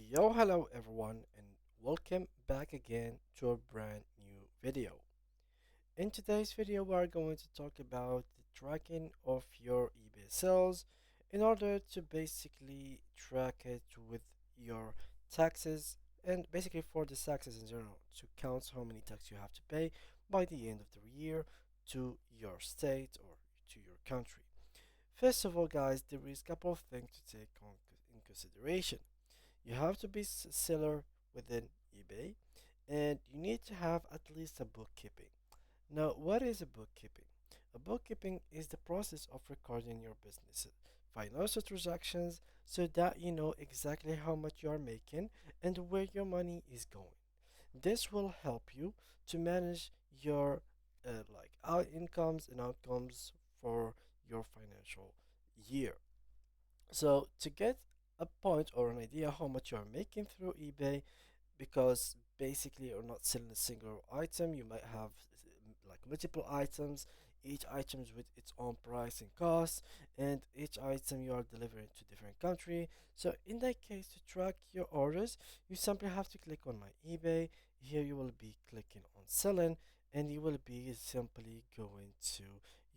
Yo, hello everyone, and welcome back again to a brand new video. In today's video, we are going to talk about the tracking of your eBay sales in order to basically track it with your taxes and basically for the taxes in general to count how many tax you have to pay by the end of the year to your state or to your country. First of all, guys, there is a couple of things to take in consideration. You have to be seller within eBay, and you need to have at least a bookkeeping. Now, what is a bookkeeping? A bookkeeping is the process of recording your business financial transactions so that you know exactly how much you are making and where your money is going. This will help you to manage your out incomes and outcomes for your financial year. So to get a point or an idea how much you are making through eBay, because basically you're not selling a single item, you might have like multiple items, each item is with its own price and cost, and each item you are delivering to different country. So in that case, to track your orders, you simply have to click on my eBay. Here you will be clicking on selling, and you will be simply going to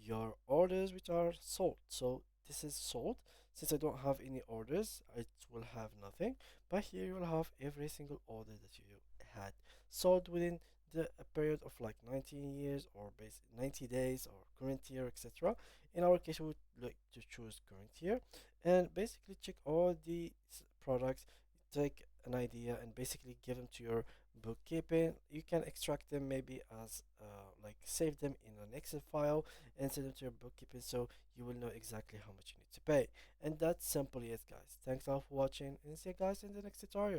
your orders which are sold. So this is sold. Since I don't have any orders, it will have nothing. But here you will have every single order that you had sold within the a period of like 19 years or 90 days or current year, etc. In our case, we would like to choose current year and basically check all the products, take an idea, and basically give them to your bookkeeping. You can extract them maybe as like save them in an Excel file and send them to your bookkeeping so you will know exactly how much you need to pay. And that's simply it, guys. Thanks all for watching, and see you guys in the next tutorial.